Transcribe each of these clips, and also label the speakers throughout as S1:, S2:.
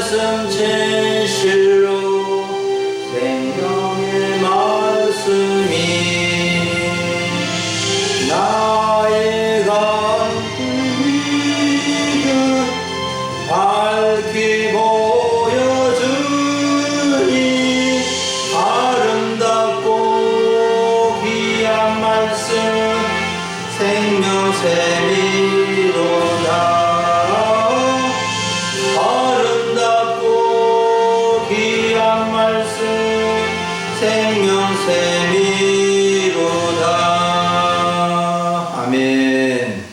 S1: 말씀 진실로 생명의 말씀이 나의 간구를 밝히 보여주니 아름답고 귀한 말씀 생명샘이로다. 아름답고 귀한 말씀 생명샘이로다. 아멘.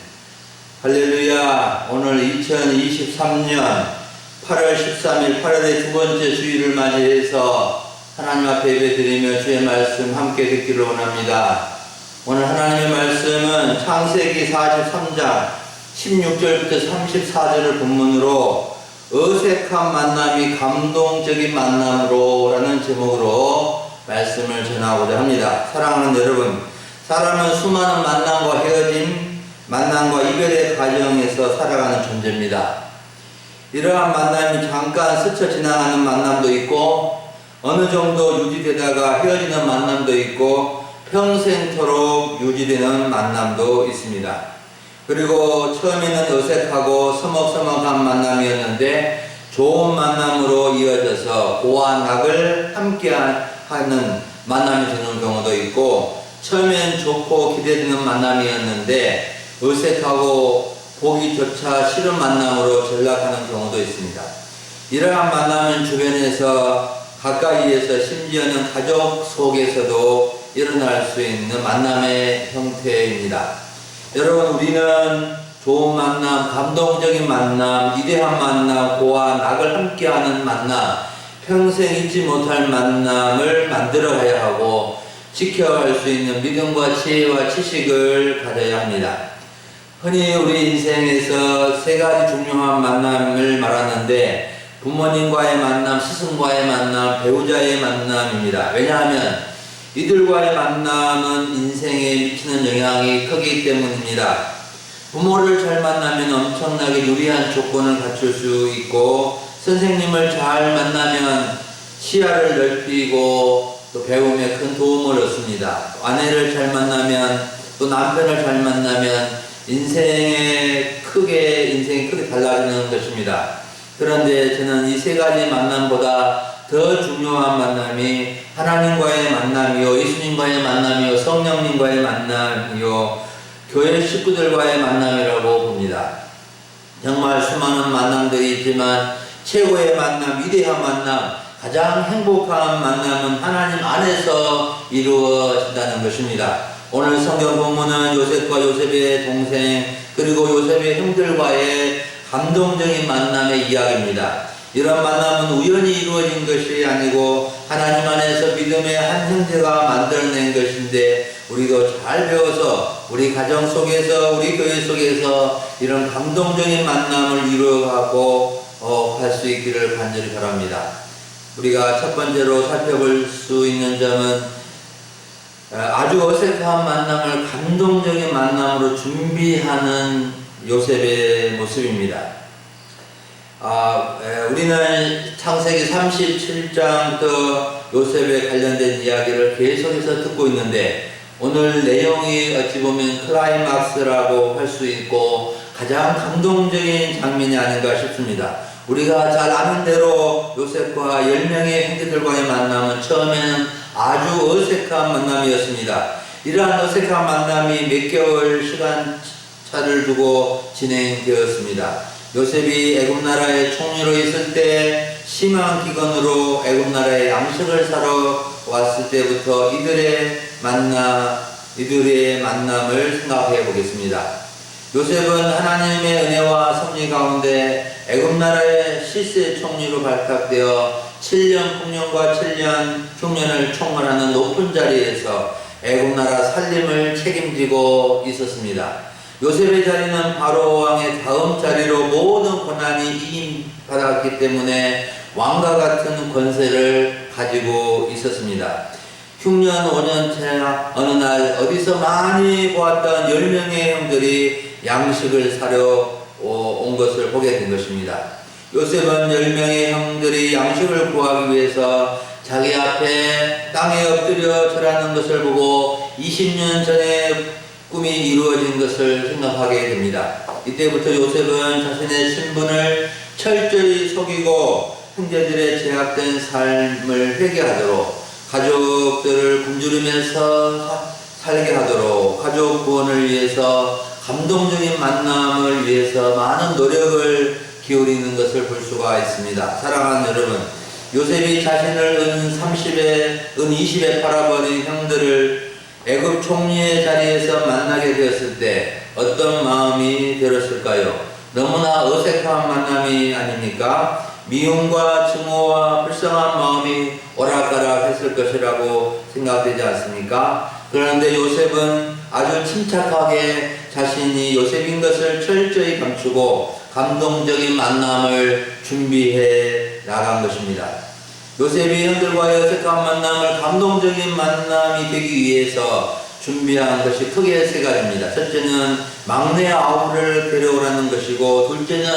S1: 할렐루야. 오늘 2023년 8월 13일 8월의 두 번째 주일을 맞이해서 하나님 앞에 예배드리며 주의 말씀 함께 듣기를 원합니다. 오늘 하나님의 말씀은 창세기 43장 16절부터 34절을 본문으로 어색한 만남이 감동적인 만남으로 라는 제목으로 말씀을 전하고자 합니다. 사랑하는 여러분, 사람은 수많은 만남과 헤어짐, 만남과 이별의 과정에서 살아가는 존재입니다. 이러한 만남이 잠깐 스쳐 지나가는 만남도 있고 어느 정도 유지되다가 헤어지는 만남도 있고 평생토록 유지되는 만남도 있습니다. 그리고 처음에는 어색하고 서먹서먹한 만남이었는데 좋은 만남으로 이어져서 고와 낙을 함께하는 만남이 되는 경우도 있고 처음엔 좋고 기대되는 만남이었는데 어색하고 보기조차 싫은 만남으로 전락하는 경우도 있습니다. 이러한 만남은 주변에서 가까이에서 심지어는 가족 속에서도 일어날 수 있는 만남의 형태입니다. 여러분, 우리는 좋은 만남, 감동적인 만남, 위대한 만남, 고와 낙을 함께하는 만남, 평생 잊지 못할 만남을 만들어 가야 하고 지켜갈 수 있는 믿음과 지혜와 지식을 가져야 합니다. 흔히 우리 인생에서 세 가지 중요한 만남을 말하는데 부모님과의 만남, 스승과의 만남, 배우자의 만남입니다. 왜냐하면 이들과의 만남은 인생에 미치는 영향이 크기 때문입니다. 부모를 잘 만나면 엄청나게 유리한 조건을 갖출 수 있고 선생님을 잘 만나면 시야를 넓히고 또 배움에 큰 도움을 얻습니다. 아내를 잘 만나면 또 남편을 잘 만나면 인생이 크게 달라지는 것입니다. 그런데 저는 이 세 가지 만남보다 더 중요한 만남이 하나님과의 만남이요, 예수님과의 만남이요, 성령님과의 만남이요, 교회 식구들과의 만남이라고 봅니다. 정말 수많은 만남들이 있지만 최고의 만남, 위대한 만남, 가장 행복한 만남은 하나님 안에서 이루어진다는 것입니다. 오늘 성경 본문은 요셉과 요셉의 동생 그리고 요셉의 형들과의 감동적인 만남의 이야기입니다. 이런 만남은 우연히 이루어진 것이 아니고 하나님 안에서 믿음의 한 형제가 만들어낸 것인데 우리도 잘 배워서 우리 가정 속에서 우리 교회 속에서 이런 감동적인 만남을 이루어가고 할 수 있기를 간절히 바랍니다. 우리가 첫 번째로 살펴볼 수 있는 점은 아주 어색한 만남을 감동적인 만남으로 준비하는 요셉의 모습입니다. 우리는 창세기 37장부터 요셉에 관련된 이야기를 계속해서 듣고 있는데 오늘 내용이 어찌 보면 클라이막스라고 할 수 있고 가장 감동적인 장면이 아닌가 싶습니다. 우리가 잘 아는 대로 요셉과 10명의 형제들과의 만남은 처음에는 아주 어색한 만남이었습니다. 이러한 어색한 만남이 몇 개월 시간 차를 두고 진행되었습니다. 요셉이 애굽나라의 총리로 있을 때 심한 기근으로 애굽나라에 양식을 사러 왔을 때부터 이들의 만남을 생각해 보겠습니다. 요셉은 하나님의 은혜와 섭리 가운데 애굽나라의 시세 총리로 발탁되어 7년 풍년과 7년 흉년을 총괄하는 높은 자리에서 애굽나라 살림을 책임지고 있었습니다. 요셉의 자리는 바로 왕의 다음 자리로 모든 권한이 이임받았기 때문에 왕과 같은 권세를 가지고 있었습니다. 흉년 5년차 어느 날 어디서 많이 보았던 10명의 형들이 양식을 사려 온 것을 보게 된 것입니다. 요셉은 10명의 형들이 양식을 구하기 위해서 자기 앞에 땅에 엎드려 절하는 것을 보고 20년 전에 꿈이 이루어진 것을 생각하게 됩니다. 이때부터 요셉은 자신의 신분을 철저히 속이고 형제들의 제약된 삶을 회개하도록, 가족들을 굶주리면서 살게 하도록, 가족 구원을 위해서, 감동적인 만남을 위해서 많은 노력을 기울이는 것을 볼 수가 있습니다. 사랑하는 여러분, 요셉이 자신을 은 20에 팔아버린 형들을 애굽 총리의 자리에서 만나게 되었을 때 어떤 마음이 들었을까요? 너무나 어색한 만남이 아닙니까? 미움과 증오와 불쌍한 마음이 오락가락했을 것이라고 생각되지 않습니까? 그런데 요셉은 아주 침착하게 자신이 요셉인 것을 철저히 감추고 감동적인 만남을 준비해 나간 것입니다. 요셉이 형들과의 어색한 만남을 감동적인 만남이 되기 위해서 준비한 것이 크게 세 가지입니다. 첫째는 막내 아우를 데려오라는 것이고, 둘째는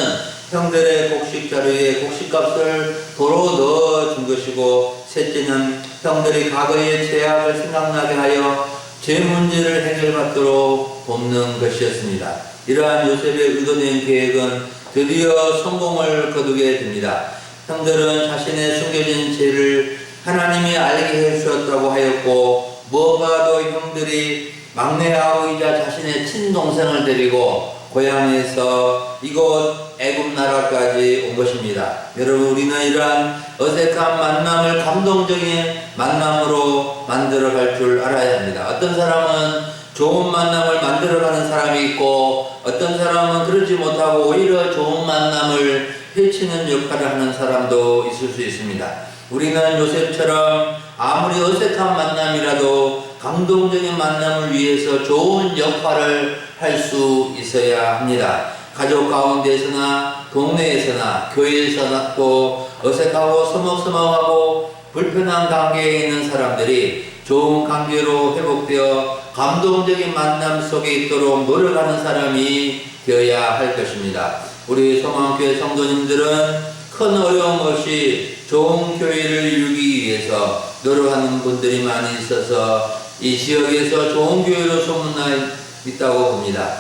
S1: 형들의 곡식 자루에 곡식값을 도로 넣어준 것이고, 셋째는 형들이 과거의 죄악을 생각나게 하여 죄 문제를 해결받도록 돕는 것이었습니다. 이러한 요셉의 의도된 계획은 드디어 성공을 거두게 됩니다. 형들은 자신의 숨겨진 죄를 하나님이 알게 해주셨다고 하였고, 무엇보다도 형들이 막내 아우이자 자신의 친동생을 데리고 고향에서 이곳 애굽 나라까지 온 것입니다. 여러분, 우리는 이러한 어색한 만남을 감동적인 만남으로 만들어갈 줄 알아야 합니다. 어떤 사람은 좋은 만남을 만들어가는 사람이 있고, 어떤 사람은 그러지 못하고 오히려 좋은 만남을 해치는 역할을 하는 사람도 있을 수 있습니다. 우리는 요셉처럼 아무리 어색한 만남이라도 감동적인 만남을 위해서 좋은 역할을 할 수 있어야 합니다. 가족 가운데서나 동네에서나 교회에서나 또 어색하고 서먹서먹하고 불편한 관계에 있는 사람들이 좋은 관계로 회복되어 감동적인 만남 속에 있도록 노력하는 사람이 되어야 할 것입니다. 우리 소망교회 성도님들은 큰 어려움 없이 좋은 교회를 이루기 위해서 노력하는 분들이 많이 있어서 이 지역에서 좋은 교회로 소문나 있다고 봅니다.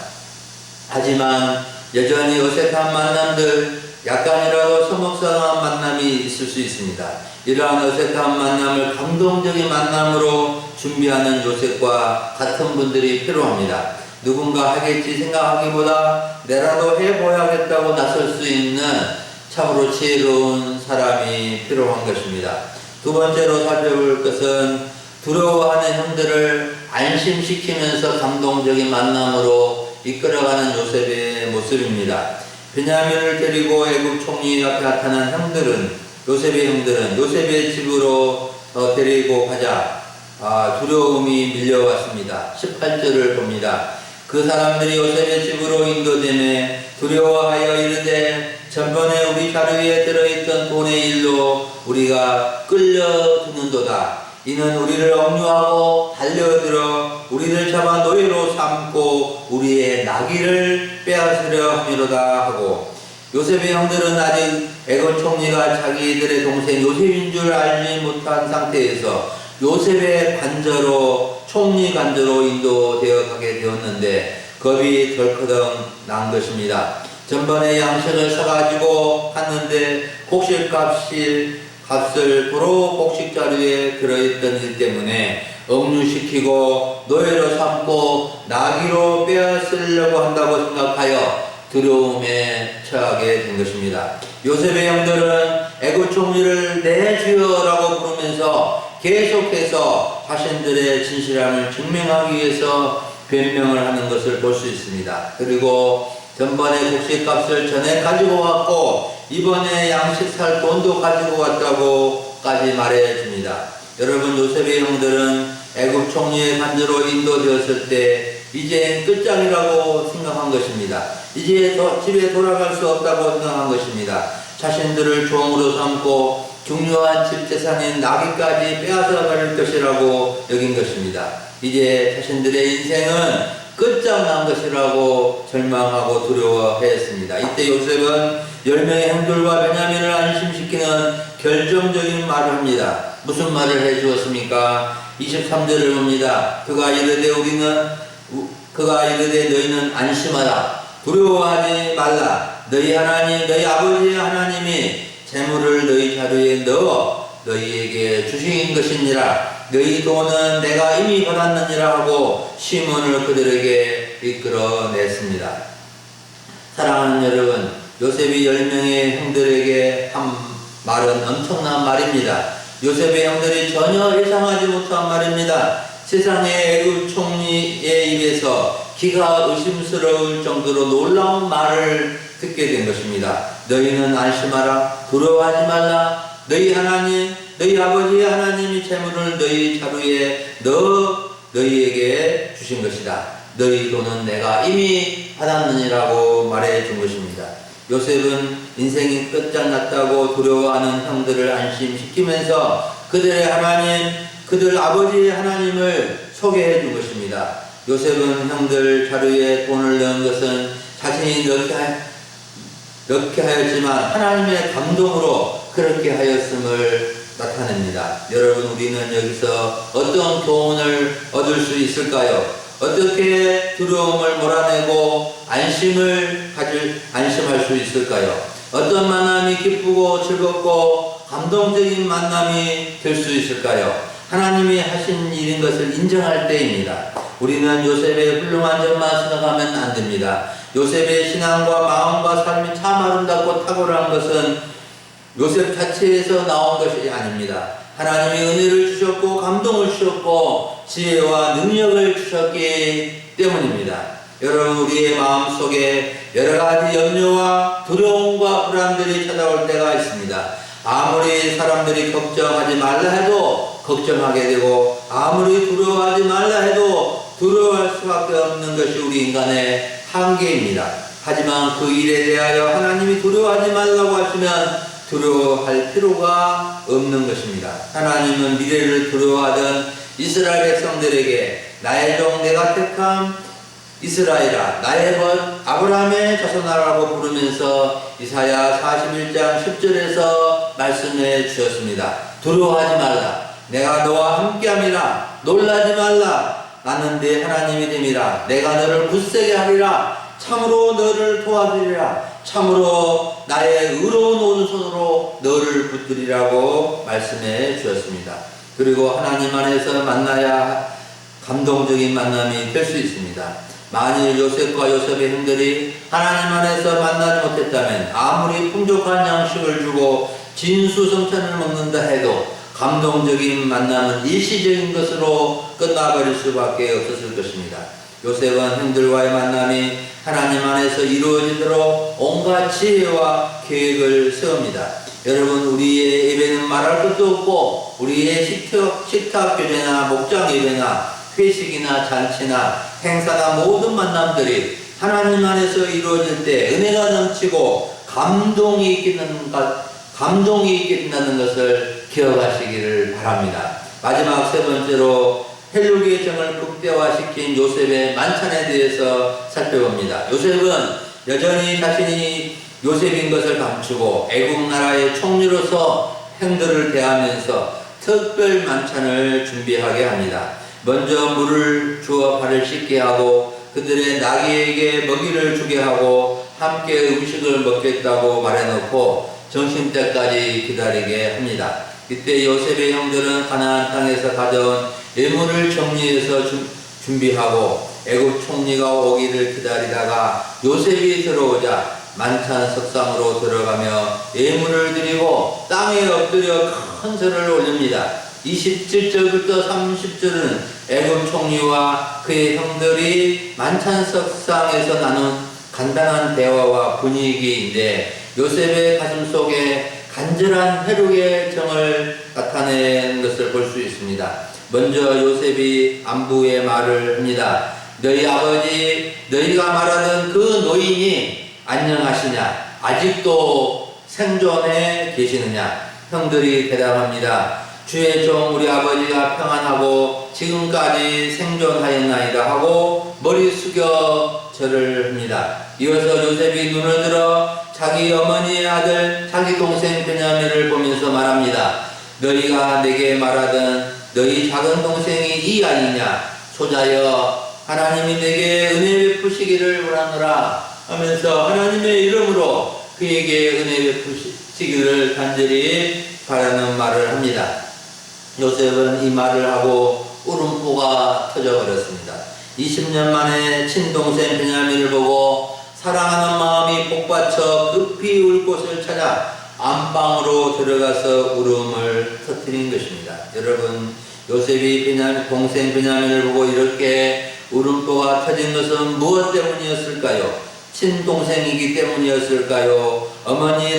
S1: 하지만 여전히 어색한 만남들, 약간이라도 서먹서먹한 만남이 있을 수 있습니다. 이러한 어색한 만남을 감동적인 만남으로 준비하는 요셉과 같은 분들이 필요합니다. 누군가 하겠지 생각하기보다 내라도 해보야겠다고 나설 수 있는 참으로 지혜로운 사람이 필요한 것입니다. 두 번째로 살펴볼 것은 두려워하는 형들을 안심시키면서 감동적인 만남으로 이끌어가는 요셉의 모습입니다. 베냐민을 데리고 애굽 총리 앞에 나타난 형들은, 요셉의 형들은 요셉의 집으로 데리고 가자 두려움이 밀려왔습니다. 18절을 봅니다. 그 사람들이 요셉의 집으로 인도되매 두려워하여 이르되, 전번에 우리 자루에 들어있던 돈의 일로 우리가 끌려드는도다. 이는 우리를 억류하고 달려들어 우리를 잡아 노예로 삼고 우리의 나귀를 빼앗으려 함이로다 하고, 요셉의 형들은 아직 애굽 총리가 자기들의 동생 요셉인 줄 알지 못한 상태에서 요셉의 관저로, 총리 관저로 인도되어 가게 되었는데 겁이 덜커덩 난 것입니다. 전번에 양식을 사가지고 갔는데 곡식값을 도로 곡식자루에 들어있던 일 때문에 억류시키고 노예로 삼고 나귀로 빼앗으려고 한다고 생각하여 두려움에 처하게 된 것입니다. 요셉의 형들은 애굽 총리를 내 주여라고 부르면서 계속해서 자신들의 진실함을 증명하기 위해서 변명을 하는 것을 볼 수 있습니다. 그리고 전번에 곡식값을 전에 가지고 왔고 이번에 양식 살 돈도 가지고 왔다고까지 말해줍니다. 여러분, 요셉의 형들은 애굽 총리의 관저로 인도되었을 때 이제 끝장이라고 생각한 것입니다. 이제 집에 돌아갈 수 없다고 생각한 것입니다. 자신들을 종으로 삼고 중요한 집 재산인 나귀까지 빼앗아 버릴 것이라고 여긴 것입니다. 이제 자신들의 인생은 끝장난 것이라고 절망하고 두려워했습니다. 이때 요셉은 10명의 형들과 베냐민을 안심시키는 결정적인 말을 합니다. 무슨 말을 해 주었습니까? 23절을 봅니다. 그가 이르되 너희는 안심하라. 두려워하지 말라. 너희 하나님, 너희 아버지의 하나님이 재물을 너희 자루에 넣어 너희에게 주신 것이니라. 너희 돈은 내가 이미 받았느니라 하고 시몬을 그들에게 이끌어냈습니다. 사랑하는 여러분, 요셉이 10명의 형들에게 한 말은 엄청난 말입니다. 요셉의 형들이 전혀 예상하지 못한 말입니다. 세상의 애굽 총리의 입에서 기가 의심스러울 정도로 놀라운 말을 듣게 된 것입니다. 너희는 안심하라. 두려워하지 말라. 너희 하나님, 너희 아버지의 하나님이 재물을 너희 자루에 넣어 너희에게 주신 것이다. 너희 돈은 내가 이미 받았느니라고 말해 준 것입니다. 요셉은 인생이 끝장났다고 두려워하는 형들을 안심시키면서 그들의 하나님, 그들 아버지의 하나님을 소개해 준 것입니다. 요셉은 형들 자루에 돈을 넣은 것은 자신이 넣게 하였지만 하나님의 감동으로 그렇게 하였음을 나타냅니다. 여러분, 우리는 여기서 어떤 교훈을 얻을 수 있을까요? 어떻게 두려움을 몰아내고 안심할 수 있을까요? 어떤 만남이 기쁘고 즐겁고 감동적인 만남이 될 수 있을까요? 하나님이 하신 일인 것을 인정할 때입니다. 우리는 요셉의 훌륭한 점만 생각하면 안 됩니다. 요셉의 신앙과 마음과 삶이 참 아름답고 탁월한 것은 요셉 자체에서 나온 것이 아닙니다. 하나님이 은혜를 주셨고 감동을 주셨고 지혜와 능력을 주셨기 때문입니다. 여러분, 우리의 마음속에 여러 가지 염려와 두려움과 불안들이 찾아올 때가 있습니다. 아무리 사람들이 걱정하지 말라 해도 걱정하게 되고 아무리 두려워하지 말라 해도 두려워할 수밖에 없는 것이 우리 인간의 한계입니다. 하지만 그 일에 대하여 하나님이 두려워하지 말라고 하시면 두려워할 필요가 없는 것입니다. 하나님은 미래를 두려워하던 이스라엘 백성들에게 나의 종 내가 택한 이스라엘아 나의 벗 아브라함의 자손아라고 부르면서 이사야 41장 10절에서 말씀해 주셨습니다. 두려워하지 말라. 내가 너와 함께함이라. 놀라지 말라. 나는 네 하나님이 됨이라. 내가 너를 굳세게 하리라. 참으로 너를 도와주리라. 참으로 나의 의로운 오른손으로 너를 붙들이라고 말씀해 주셨습니다. 그리고 하나님 안에서 만나야 감동적인 만남이 될 수 있습니다. 만일 요셉과 요셉의 형들이 하나님 안에서 만나지 못했다면 아무리 풍족한 양식을 주고 진수성찬을 먹는다 해도 감동적인 만남은 일시적인 것으로 끝나버릴 수밖에 없었을 것입니다. 요셉은 형들과의 만남이 하나님 안에서 이루어지도록 온갖 지혜와 계획을 세웁니다. 여러분, 우리의 예배는 말할 것도 없고 우리의 식탁 교제나 목장 예배나 회식이나 잔치나 행사나 모든 만남들이 하나님 안에서 이루어질 때 은혜가 넘치고 감동이 있게 된다는 것을 기억하시기를 바랍니다. 마지막 세 번째로 헬루기의 정을 극대화시킨 요셉의 만찬에 대해서 살펴봅니다. 요셉은 여전히 자신이 요셉인 것을 감추고 애국 나라의 총리로서 형들을 대하면서 특별 만찬을 준비하게 합니다. 먼저 물을 주어 발을 씻게 하고 그들의 나귀에게 먹이를 주게 하고 함께 음식을 먹겠다고 말해놓고 점심때까지 기다리게 합니다. 이때 요셉의 형들은 가나안 땅에서 가져온 예물을 정리해서 준비하고 애굽 총리가 오기를 기다리다가 요셉이 들어오자 만찬 석상으로 들어가며 예물을 드리고 땅에 엎드려 큰 절을 올립니다. 27절부터 30절은 애굽 총리와 그의 형들이 만찬 석상에서 나눈 간단한 대화와 분위기인데 요셉의 가슴 속에 간절한 회복의 정을 나타낸 것을 볼 수 있습니다. 먼저 요셉이 안부의 말을 합니다. 너희 아버지, 너희가 말하던 그 노인이 안녕하시냐? 아직도 생존해 계시느냐? 형들이 대답합니다. 주의 종 우리 아버지가 평안하고 지금까지 생존하였나이다 하고 머리 숙여 절을 합니다. 이어서 요셉이 눈을 들어 자기 어머니의 아들 자기 동생 베냐민을 보면서 말합니다. 너희가 내게 말하던 너희 작은 동생이 이 아이냐? 소자여 하나님이 내게 은혜 베푸시기를 원하노라 하면서 하나님의 이름으로 그에게 은혜 베푸시기를 간절히 바라는 말을 합니다. 요셉은 이 말을 하고 울음보가 터져버렸습니다. 20년 만에 친동생 베냐민을 보고 사랑하는 마음이 복받쳐 급히 울 곳을 찾아 안방으로 들어가서 울음을 터뜨린 것입니다. 여러분, 요셉이 동생 베냐민을 보고 이렇게 울음보가 터진 것은 무엇 때문이었을까요? 친동생이기 때문이었을까요? 어머니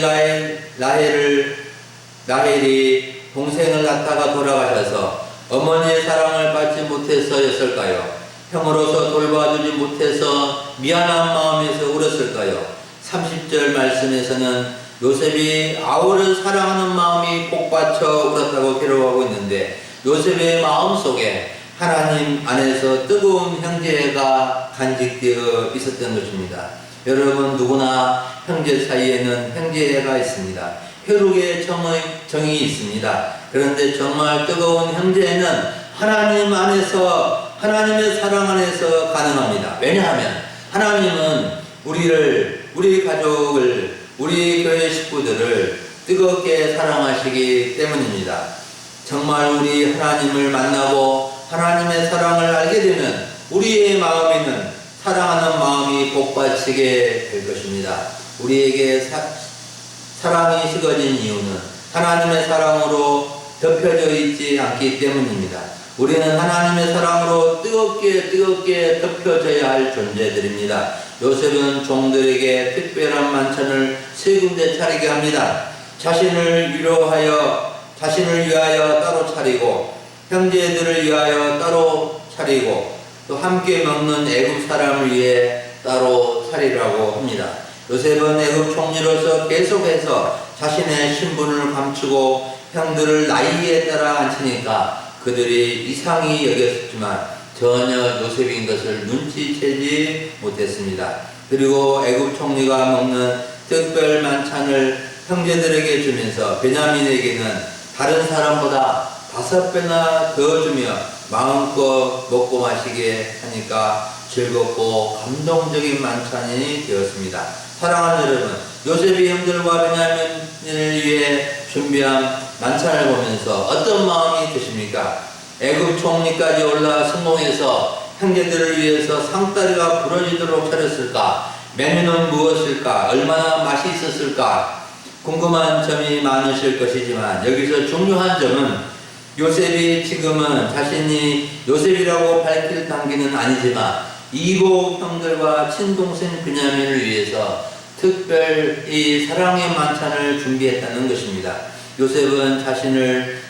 S1: 라헬이 동생을 낳다가 돌아가셔서 어머니의 사랑을 받지 못해서였을까요? 형으로서 돌봐주지 못해서 미안한 마음에서 울었을까요? 30절 말씀에서는 요셉이 아우를 사랑하는 마음이 복받쳐 울었다고 기록하고 있는데 요셉의 마음속에 하나님 안에서 뜨거운 형제가 간직되어 있었던 것입니다. 여러분, 누구나 형제 사이에는 형제가 있습니다. 혈육의 정이 있습니다. 그런데 정말 뜨거운 형제는 하나님 안에서 하나님의 사랑 안에서 가능합니다. 왜냐하면 하나님은 우리 가족을, 우리 교회 식구들을 뜨겁게 사랑하시기 때문입니다. 정말 우리 하나님을 만나고 하나님의 사랑을 알게 되면 우리의 마음에는 사랑하는 마음이 복받치게 될 것입니다. 우리에게 사랑이 식어진 이유는 하나님의 사랑으로 덮여져 있지 않기 때문입니다. 우리는 하나님의 사랑으로 뜨겁게 덮여져야 할 존재들입니다. 요셉은 종들에게 특별한 만찬을 세 군데 차리게 합니다. 자신을 위하여 따로 차리고 형제들을 위하여 따로 차리고 또 함께 먹는 애굽 사람을 위해 따로 차리라고 합니다. 요셉은 애굽 총리로서 계속해서 자신의 신분을 감추고 형들을 나이에 따라 앉히니까 그들이 이상히 여겼지만 전혀 요셉인 것을 눈치채지 못했습니다. 그리고 애굽 총리가 먹는 특별 만찬을 형제들에게 주면서 베냐민에게는 다른 사람보다 5배나 더 주며 마음껏 먹고 마시게 하니까 즐겁고 감동적인 만찬이 되었습니다. 사랑하는 여러분, 요셉이 형들과 베냐민을 위해 준비한 만찬을 보면서 어떤 마음이 드십니까? 애굽 총리까지 올라 성공해서 형제들을 위해서 상다리가 부러지도록 차렸을까? 메뉴는 무엇일까? 얼마나 맛이 있었을까? 궁금한 점이 많으실 것이지만 여기서 중요한 점은 요셉이 지금은 자신이 요셉이라고 밝힐 단계는 아니지만 이복 형들과 친동생 베냐민을 위해서 특별히 사랑의 만찬을 준비했다는 것입니다. 요셉은 자신을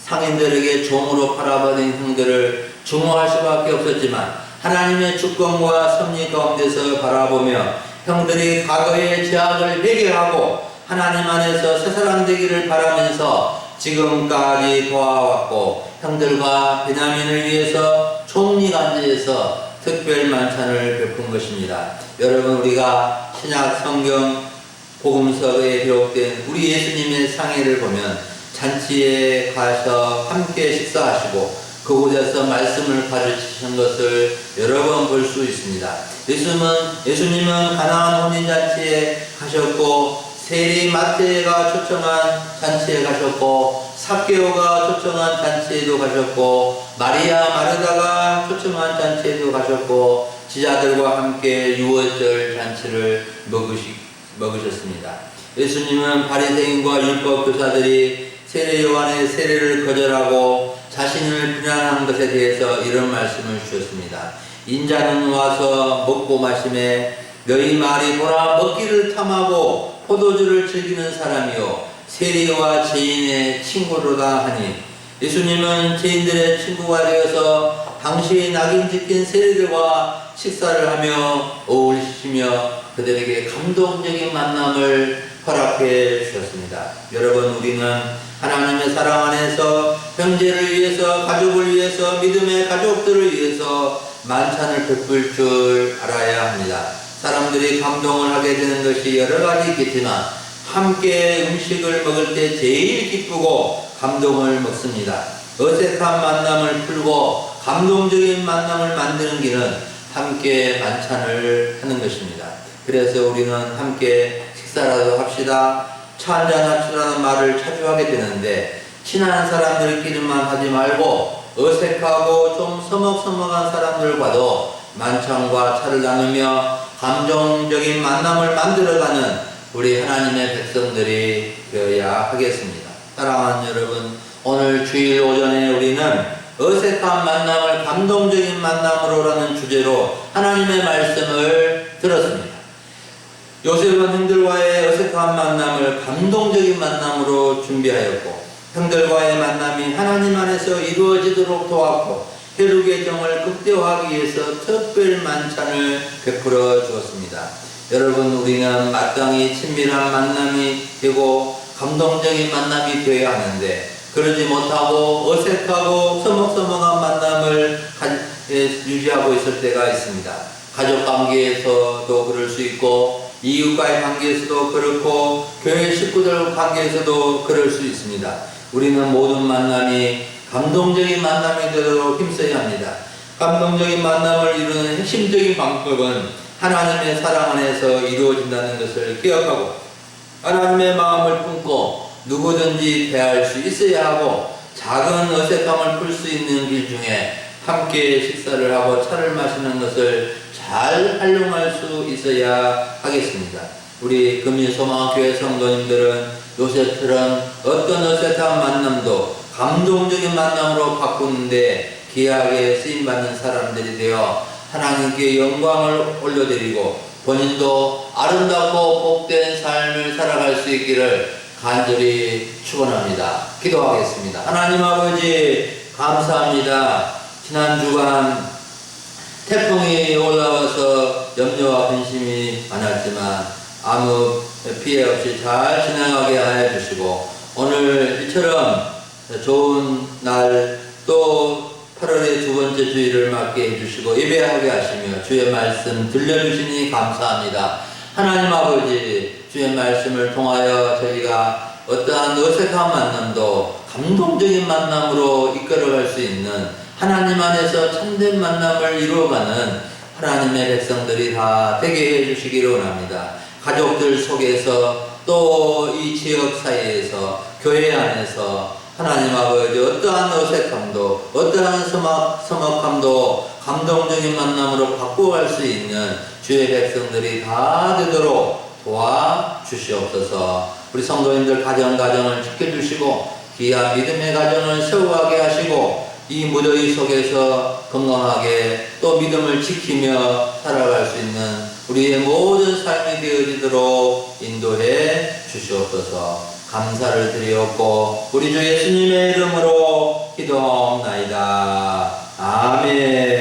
S1: 상인들에게 종으로 팔아버린 형들을 증오할 수밖에 없었지만 하나님의 주권과 섭리 가운데서 바라보며 형들이 과거의 죄악을 회개하고 하나님 안에서 새 사람 되기를 바라면서 지금까지 도와왔고 형들과 베냐민을 위해서 총리관제에서 특별 만찬을 베푼 것입니다. 여러분, 우리가 신약 성경 복음서에 기록된 우리 예수님의 상해를 보면 잔치에 가서 함께 식사하시고 그곳에서 말씀을 가르치신 것을 여러 번 볼 수 있습니다. 예수님은 가나안 혼인잔치에 가셨고 세리 마태가 초청한 잔치에 가셨고 삭개오가 초청한 잔치에도 가셨고 마리아 마르다가 초청한 잔치에도 가셨고 지자들과 함께 유월절 잔치를 먹으셨습니다. 예수님은 바리새인과 율법 교사들이 세례 요한의 세례를 거절하고 자신을 비난한 것에 대해서 이런 말씀을 주셨습니다. 인자는 와서 먹고 마심에 너희 말이 보라 먹기를 탐하고 포도주를 즐기는 사람이요 세리와 죄인의 친구로다 하니, 예수님은 죄인들의 친구가 되어서 당시 낙인 찍힌 세리들과 식사를 하며 어울리시며 그들에게 감동적인 만남을 허락해 주셨습니다. 여러분, 우리는 하나님의 사랑 안에서 형제를 위해서, 가족을 위해서, 믿음의 가족들을 위해서 만찬을 베풀 줄 알아야 합니다. 사람들이 감동을 하게 되는 것이 여러 가지 있겠지만 함께 음식을 먹을 때 제일 기쁘고 감동을 먹습니다. 어색한 만남을 풀고 감동적인 만남을 만드는 길은 함께 만찬을 하는 것입니다. 그래서 우리는 함께 식사라도 합시다, 차 한잔 합시다라는 말을 자주 하게 되는데, 친한 사람들끼리만 하지 말고 어색하고 좀 서먹서먹한 사람들과도 만찬과 차를 나누며 감정적인 만남을 만들어가는 우리 하나님의 백성들이 되어야 하겠습니다. 사랑하는 여러분, 오늘 주일 오전에 우리는 어색한 만남을 감동적인 만남으로라는 주제로 하나님의 말씀을 들었습니다. 요셉은 형들과의 어색한 만남을 감동적인 만남으로 준비하였고, 형들과의 만남이 하나님 안에서 이루어지도록 도왔고, 혈육의 정을 극대화하기 위해서 특별 만찬을 베풀어 주었습니다. 여러분, 우리는 마땅히 친밀한 만남이 되고 감동적인 만남이 되어야 하는데, 그러지 못하고 어색하고 서먹서먹한 만남을 유지하고 있을 때가 있습니다. 가족 관계에서도 그럴 수 있고, 이웃과의 관계에서도 그렇고, 교회 식구들 관계에서도 그럴 수 있습니다. 우리는 모든 만남이 감동적인 만남이 되도록 힘써야 합니다. 감동적인 만남을 이루는 핵심적인 방법은 하나님의 사랑 안에서 이루어진다는 것을 기억하고, 하나님의 마음을 품고 누구든지 대할 수 있어야 하고, 작은 어색함을 풀 수 있는 길 중에 함께 식사를 하고 차를 마시는 것을 잘 활용할 수 있어야 하겠습니다. 우리 금일소망교회 성도님들은 요셉처럼 어떤 어색한 만남도 감동적인 만남으로 바꾸는데 귀하게 쓰임받는 사람들이 되어 하나님께 영광을 올려드리고 본인도 아름답고 복된 삶을 살아갈 수 있기를 간절히 축원합니다. 기도하겠습니다. 하나님 아버지, 감사합니다. 지난 주간 태풍이 올라와서 염려와 근심이 많았지만 아무 피해 없이 잘 지나가게 하여 주시고, 오늘 이처럼 좋은 날 또 8월의 두 번째 주일을 맞게 해주시고 예배하게 하시며 주의 말씀 들려주시니 감사합니다. 하나님 아버지, 주의 말씀을 통하여 저희가 어떠한 어색한 만남도 감동적인 만남으로 이끌어갈 수 있는, 하나님 안에서 참된 만남을 이루어가는 하나님의 백성들이 다 되게 해주시기를 원합니다. 가족들 속에서 또 이 지역 사이에서 교회 안에서 하나님 아버지 어떠한 어색함도 어떠한 서먹함도 감동적인 만남으로 바꿔갈 수 있는 주의 백성들이 다 되도록 도와주시옵소서. 우리 성도님들 가정을 지켜주시고 귀한 믿음의 가정을 세워가게 하시고 이 무더위 속에서 건강하게 또 믿음을 지키며 살아갈 수 있는 우리의 모든 삶이 되어지도록 인도해 주시옵소서. 감사를 드리옵고 우리 주 예수님의 이름으로 기도하옵나이다. 아멘.